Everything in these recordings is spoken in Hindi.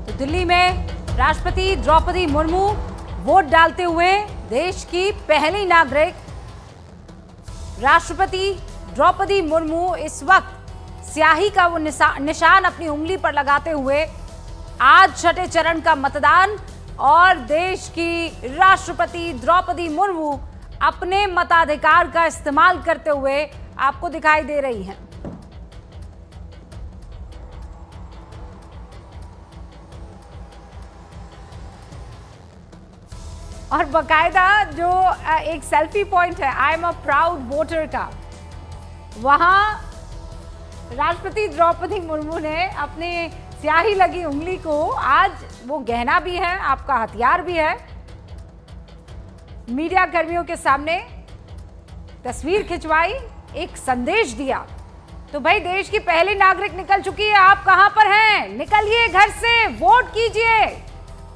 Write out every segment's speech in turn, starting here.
तो दिल्ली में राष्ट्रपति द्रौपदी मुर्मू वोट डालते हुए देश की पहली नागरिक। राष्ट्रपति द्रौपदी मुर्मू इस वक्त स्याही का वो निशान अपनी उंगली पर लगाते हुए आज छठे चरण का मतदान और देश की राष्ट्रपति द्रौपदी मुर्मू अपने मताधिकार का इस्तेमाल करते हुए आपको दिखाई दे रही हैं। और बकायदा जो एक सेल्फी पॉइंट है I am a proud voter का, वहां राष्ट्रपति द्रौपदी मुर्मू ने अपने स्याही लगी उंगली को आज वो गहना भी है, आपका हथियार भी है, मीडिया कर्मियों के सामने तस्वीर खिंचवाई, एक संदेश दिया। तो भाई देश की पहली नागरिक निकल चुकी है, आप कहां पर हैं? निकलिए घर से, वोट कीजिए,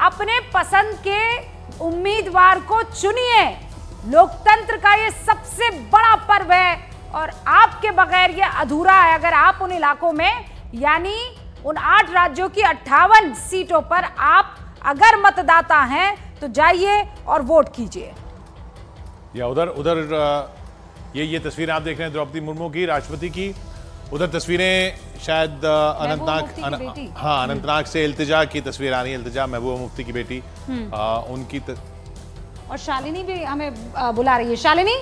अपने पसंद के उम्मीदवार को चुनिए। लोकतंत्र का ये सबसे बड़ा पर्व है और आपके बगैर ये अधूरा है। अगर आप उन इलाकों में यानी उन 8 राज्यों की 58 सीटों पर आप अगर मतदाता हैं तो जाइए और वोट कीजिए। या उधर ये तस्वीरें आप देख रहे हैं द्रौपदी मुर्मू की, राष्ट्रपति की। उधर तस्वीरें शायद अनंतनाग से इल्तिजा की तस्वीर आ रही है। इल्तिजा महबूबा मुफ्ती की बेटी, उनकी और शालिनी भी हमें बुला रही है। शालिनी,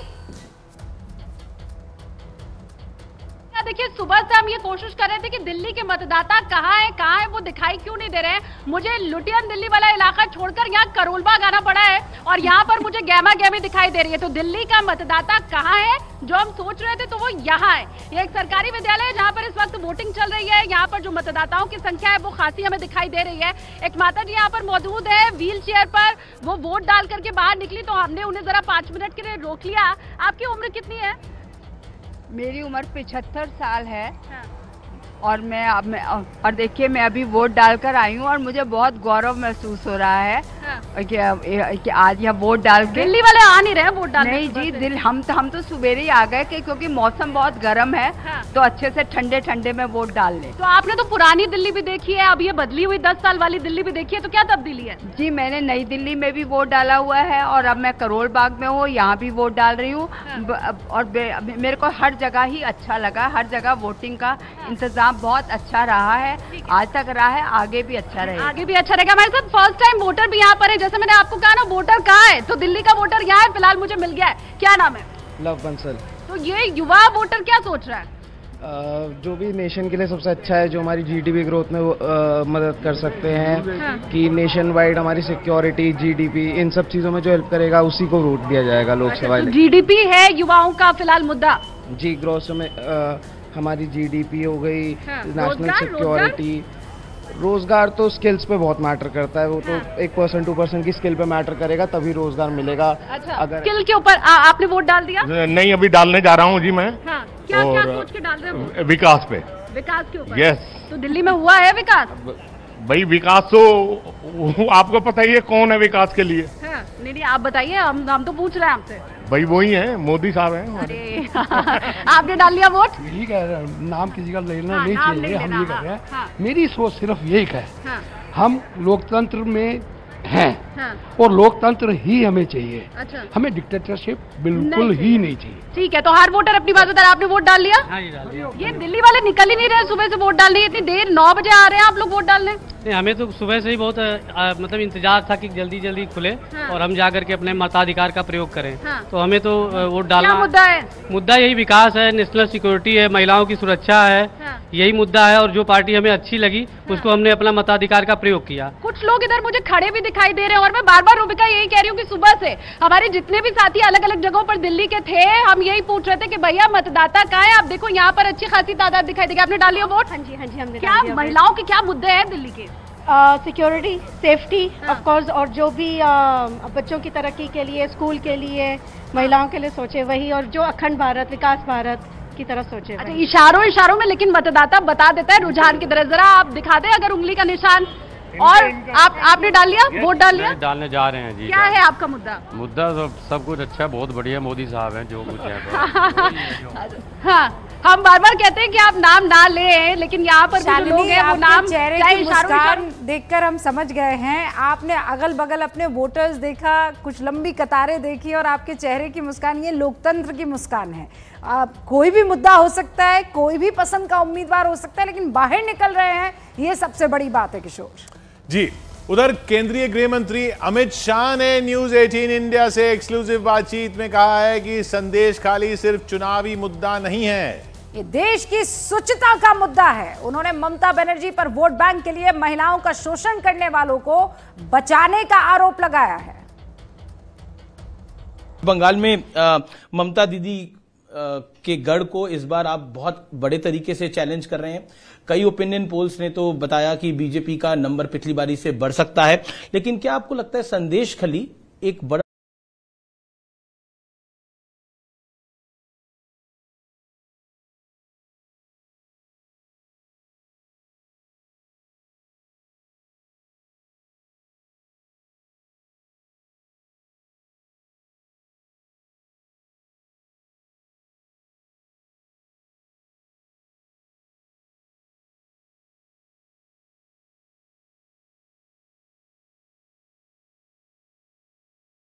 देखिए सुबह से हम ये कोशिश कर रहे थे कि दिल्ली के मतदाता कहाँ है वो दिखाई क्यों नहीं दे रहे हैं। मुझे लुटियन दिल्ली वाला इलाका छोड़कर यहाँ करोलबाग आना पड़ा है और यहाँ पर मुझे गहमा गहमी दिखाई दे रही है। तो दिल्ली का मतदाता कहाँ है जो हम सोच रहे थे, तो वो यहाँ है। ये एक सरकारी विद्यालय है जहाँ पर इस वक्त वोटिंग चल रही है। यहाँ पर जो मतदाताओं की संख्या है वो खासी हमें दिखाई दे रही है। एक माता जी यहाँ पर मौजूद है व्हील चेयर पर, वो वोट डाल करके बाहर निकली तो हमने उन्हें जरा 5 मिनट के लिए रोक लिया। आपकी उम्र कितनी है? मेरी उम्र 75 साल है। हाँ। और और देखिए मैं अभी वोट डालकर आई हूँ और मुझे बहुत गौरव महसूस हो रहा है। हाँ। कि आज यहाँ वोट डाल के दिल्ली वाले आ नहीं रहे वोट डालने। नहीं जी, हम तो सुबेरे ही आ गए क्योंकि मौसम बहुत गर्म है। हाँ। तो अच्छे से ठंडे में वोट डाल ले। तो आपने तो पुरानी दिल्ली भी देखी है, अब ये बदली हुई 10 साल वाली दिल्ली भी देखी है, तो क्या तब्दीली है? जी मैंने नई दिल्ली में भी वोट डाला हुआ है और अब मैं करोल बाग में हूँ, यहाँ भी वोट डाल रही हूँ। हाँ। और मेरे को हर जगह ही अच्छा लगा, हर जगह वोटिंग का इंतजाम बहुत अच्छा रहा है, आज तक रहा है, आगे भी अच्छा रहेगा। आगे भी अच्छा रहेगा। हमारे साथ फर्स्ट टाइम वोटर भी यहाँ पर है। जैसे मैंने आपको कहा ना, वोटर कहाँ है, तो दिल्ली का वोटर यहाँ है, फिलहाल मुझे मिल गया है। क्या नाम है? लव बंसल। तो ये युवा वोटर क्या सोच रहा है? जो भी नेशन के लिए सबसे अच्छा है, जो हमारी जीडीपी ग्रोथ में मदद कर सकते हैं। हाँ। कि नेशन वाइड हमारी सिक्योरिटी, जीडीपी, इन सब चीजों में जो हेल्प करेगा उसी को वोट दिया जाएगा लोकसभा। तो जीडीपी है युवाओं का फिलहाल मुद्दा? जी, ग्रोथ में हमारी जीडीपी हो गई। हाँ। नेशनल सिक्योरिटी, रोजगार तो स्किल्स पे बहुत मैटर करता है। वो तो 1% 2% की स्किल पे मैटर करेगा, तभी रोजगार मिलेगा। अच्छा, अगर स्किल के ऊपर आपने वोट डाल दिया? नहीं, अभी डालने जा रहा हूँ जी मैं। हाँ। क्या सोच के डाल रहे हो? विकास पे। विकास के ऊपर? यस। तो दिल्ली में हुआ है विकास? भाई विकास तो आपको पता ही है कौन है विकास के लिए। हाँ। नहीं आप बताइए, हम तो पूछ रहे हैं आपसे। भाई वही है, मोदी साहब हैं। अरे आपने डाल लिया वोट? यही कह रहे हैं, नाम किसी का लेना नहीं चाहिए, हम ये कह रहे हैं। मेरी सोच सिर्फ यही है, हम लोकतंत्र में हैं। हाँ। और लोकतंत्र ही हमें चाहिए। अच्छा। हमें डिक्टेटरशिप बिल्कुल ही नहीं चाहिए। ठीक है, तो हर वोटर अपनी बात बता रहा है। आपने वोट डाल लिया? हाँ, डाल लिया। ये दिल्ली वाले निकल ही नहीं रहे सुबह से वोट डालने, इतनी देर 9 बजे आ रहे हैं आप लोग वोट डालने? नहीं, हमें तो सुबह से ही बहुत मतलब इंतजार था कि जल्दी खुले। हाँ। और हम जाकर के अपने मताधिकार का प्रयोग करें। हाँ। तो हमें तो वोट डालना। क्या मुद्दा है? मुद्दा यही विकास है, नेशनल सिक्योरिटी है, महिलाओं की सुरक्षा है। हाँ। यही मुद्दा है और जो पार्टी हमें अच्छी लगी उसको हमने अपना मताधिकार का प्रयोग किया। कुछ लोग इधर मुझे खड़े भी दिखाई दे रहे हैं और मैं बार रूबिका यही कह रही हूँ कि सुबह से हमारे जितने भी साथी अलग अलग जगहों पर दिल्ली के थे, हम यही पूछ रहे थे कि भैया मतदाता कहाँ है? आप देखो यहाँ पर अच्छी खासी तादाद दिखाई देगी। आपने डाल लिया वोट? हाँ जी हमने। क्या महिलाओं के क्या मुद्दे हैं दिल्ली के? सिक्योरिटी, सेफ्टी ऑफ कोर्स, और जो भी बच्चों की तरक्की के लिए, स्कूल के लिए, महिलाओं के लिए सोचे वही, और जो अखंड भारत, विकास भारत की तरफ सोचे। अच्छा, इशारों में लेकिन मतदाता बता देता है रुझान की तरह। जरा आप दिखा दें अगर उंगली का निशान। और आपने डाल लिया, वोट डाल लिया? डालने जा रहे हैं जी। क्या है आपका मुद्दा? मुद्दा सब कुछ अच्छा, बहुत बढ़िया, मोदी साहब हैं, जो कुछ है। हाँ, हम बार बार कहते हैं कि आप नाम ना लें, लेकिन यहाँ पर जो लोग हैं वो नाम चेहरे की मुस्कान देखकर हम समझ गए हैं। आपने अगल बगल अपने वोटर्स देखा, कुछ लंबी कतारें देखी और आपके चेहरे की मुस्कान, ये लोकतंत्र की मुस्कान है। कोई भी मुद्दा हो सकता है, कोई भी पसंद का उम्मीदवार हो सकता है, लेकिन बाहर निकल रहे हैं, ये सबसे बड़ी बात है किशोर जी। उधर केंद्रीय गृह मंत्री अमित शाह ने न्यूज 18 इंडिया से एक्सक्लूसिव बातचीत में कहा है कि संदेश खाली सिर्फ चुनावी मुद्दा नहीं है, ये देश की स्वच्छता का मुद्दा है। उन्होंने ममता बनर्जी पर वोट बैंक के लिए महिलाओं का शोषण करने वालों को बचाने का आरोप लगाया है। बंगाल में ममता दीदी के गढ़ को इस बार आप बहुत बड़े तरीके से चैलेंज कर रहे हैं। कई ओपिनियन पोल्स ने तो बताया कि बीजेपी का नंबर पिछली बारी से बढ़ सकता है, लेकिन क्या आपको लगता है संदेश खली एक बड़ा